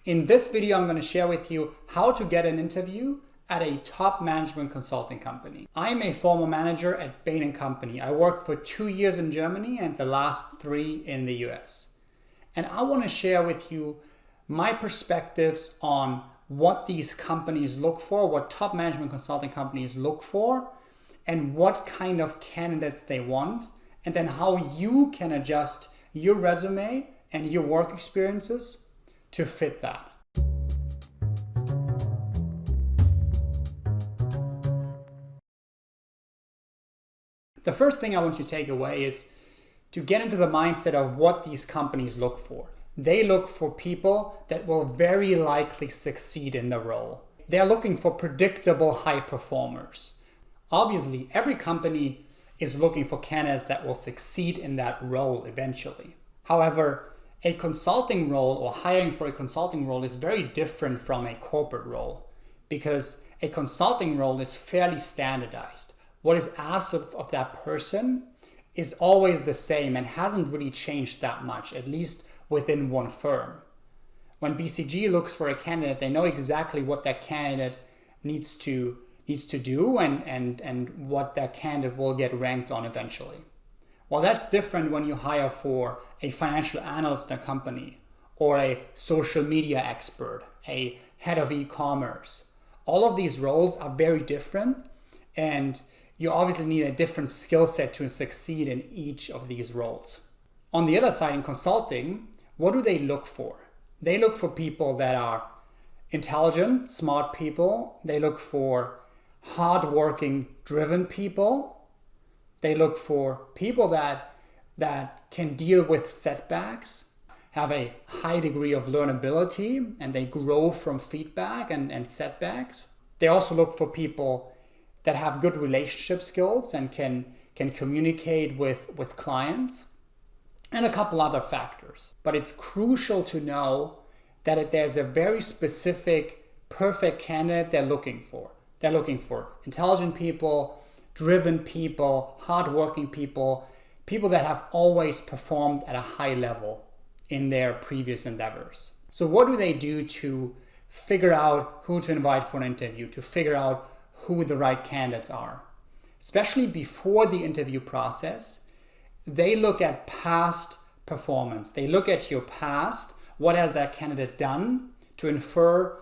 In this video, I'm going to share with you how to get an interview at a top management consulting company. I'm a former manager at Bain Company. I worked for 2 years in Germany and the last 3 in the US. And I want to share with you my perspectives on what these companies look for, what top management consulting companies look for, and what kind of candidates they want, and then how you can adjust your resume and your work experiences to fit that. The first thing I want you to take away is to get into the mindset of what these companies look for. They look for people that will very likely succeed in the role. They're looking for predictable high performers. Obviously, every company is looking for candidates that will succeed in that role eventually. However, a consulting role or hiring for a consulting role is very different from a corporate role because a consulting role is fairly standardized. What is asked of that person is always the same and hasn't really changed that much, at least within one firm. When BCG looks for a candidate, they know exactly what that candidate needs to do and what that candidate will get ranked on eventually. Well, that's different when you hire for a financial analyst in a company or a social media expert, a head of e-commerce. All of these roles are very different, and you obviously need a different skill set to succeed in each of these roles. On the other side, in consulting, what do they look for? They look for people that are intelligent, smart people. They look for hardworking, driven people. They look for people that can deal with setbacks, have a high degree of learnability, and they grow from feedback and setbacks. They also look for people that have good relationship skills and can communicate with clients, and a couple other factors. But it's crucial to know that there's a very specific, perfect candidate they're looking for. They're looking for intelligent people, driven people, hardworking people, people that have always performed at a high level in their previous endeavors. So what do they do to figure out who to invite for an interview, to figure out who the right candidates are? Especially before the interview process, they look at past performance. They look at your past, what has that candidate done, to infer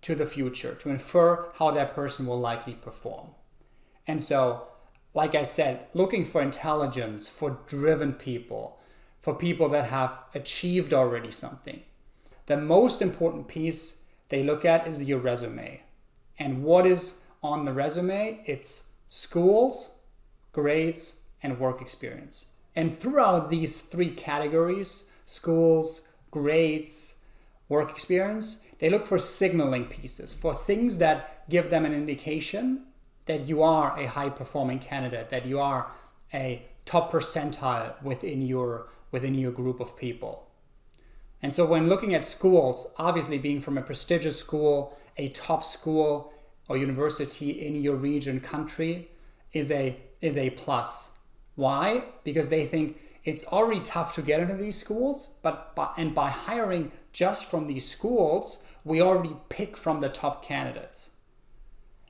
to the future, to infer how that person will likely perform. And so, like I said, looking for intelligence, for driven people, for people that have achieved already something. The most important piece they look at is your resume. And what is on the resume? It's schools, grades, and work experience. And throughout these 3 categories, schools, grades, work experience, they look for signaling pieces, for things that give them an indication that you are a high-performing candidate, that you are a top percentile within your group of people. And so when looking at schools, obviously being from a prestigious school, a top school or university in your region, country, is a plus. Why? Because they think it's already tough to get into these schools, but by hiring just from these schools, we already pick from the top candidates.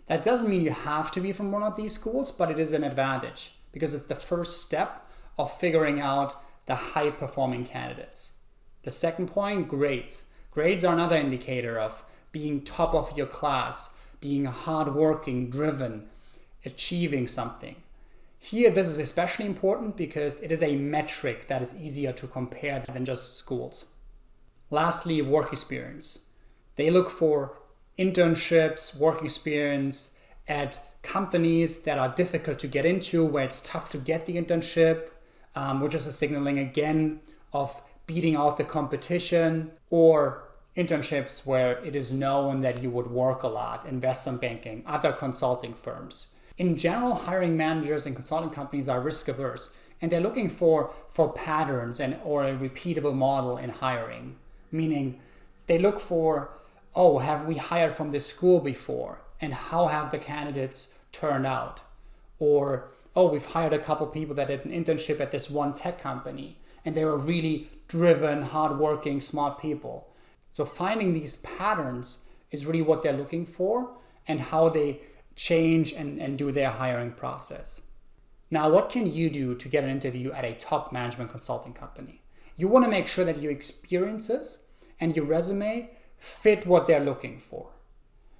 That doesn't mean you have to be from one of these schools, but it is an advantage because it's the first step of figuring out the high-performing candidates. The second point, grades. Grades are another indicator of being top of your class, being hardworking, driven, achieving something. Here, this is especially important because it is a metric that is easier to compare than just schools. Lastly, work experience. They look for internships, work experience at companies that are difficult to get into, where it's tough to get the internship, which is a signaling again of beating out the competition, or internships where it is known that you would work a lot, investment banking, other consulting firms. In general, hiring managers in consulting companies are risk averse, and they're looking for patterns or a repeatable model in hiring, meaning they look for, oh, have we hired from this school before? And how have the candidates turned out? Or, oh, we've hired a couple people that did an internship at this one tech company, and they were really driven, hardworking, smart people. So finding these patterns is really what they're looking for and how they change and do their hiring process. Now, what can you do to get an interview at a top management consulting company? You want to make sure that your experiences and your resume fit what they're looking for.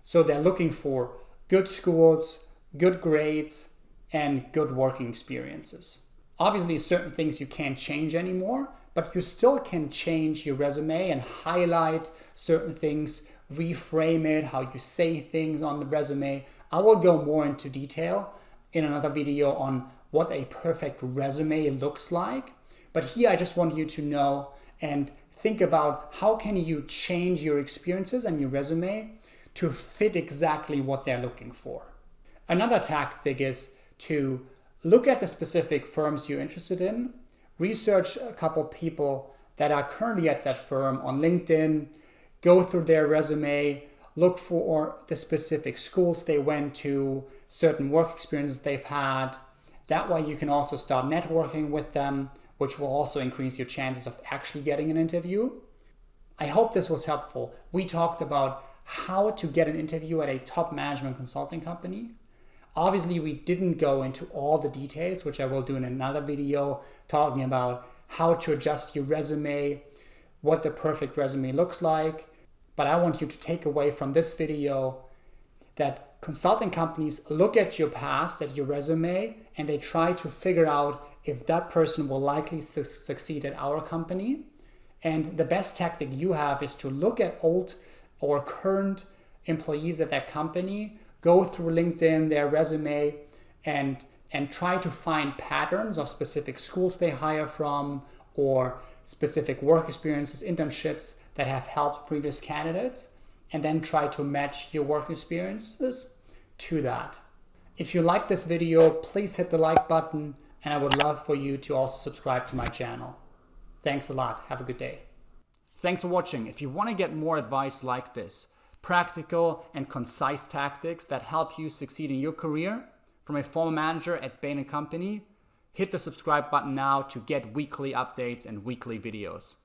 So they're looking for good schools, good grades, and good working experiences. Obviously, certain things you can't change anymore, but you still can change your resume and highlight certain things, reframe it, how you say things on the resume. I will go more into detail in another video on what a perfect resume looks like. But here I just want you to know and think about how can you change your experiences and your resume to fit exactly what they're looking for. Another tactic is to look at the specific firms you're interested in, research a couple people that are currently at that firm on LinkedIn, go through their resume, look for the specific schools they went to, certain work experiences they've had. That way you can also start networking with them, which will also increase your chances of actually getting an interview. I hope this was helpful. We talked about how to get an interview at a top management consulting company. Obviously, we didn't go into all the details, which I will do in another video, talking about how to adjust your resume, what the perfect resume looks like. But I want you to take away from this video that consulting companies look at your past, at your resume, and they try to figure out if that person will likely succeed at our company. And the best tactic you have is to look at old or current employees at that company, go through LinkedIn, their resume, and try to find patterns of specific schools they hire from or specific work experiences, internships that have helped previous candidates, and then try to match your work experiences to that. If you like this video, please hit the like button, and I would love for you to also subscribe to my channel. Thanks a lot. Have a good day. Thanks for watching. If you want to get more advice like this, practical and concise tactics that help you succeed in your career from a former manager at Bain Company, hit the subscribe button now to get weekly updates and weekly videos.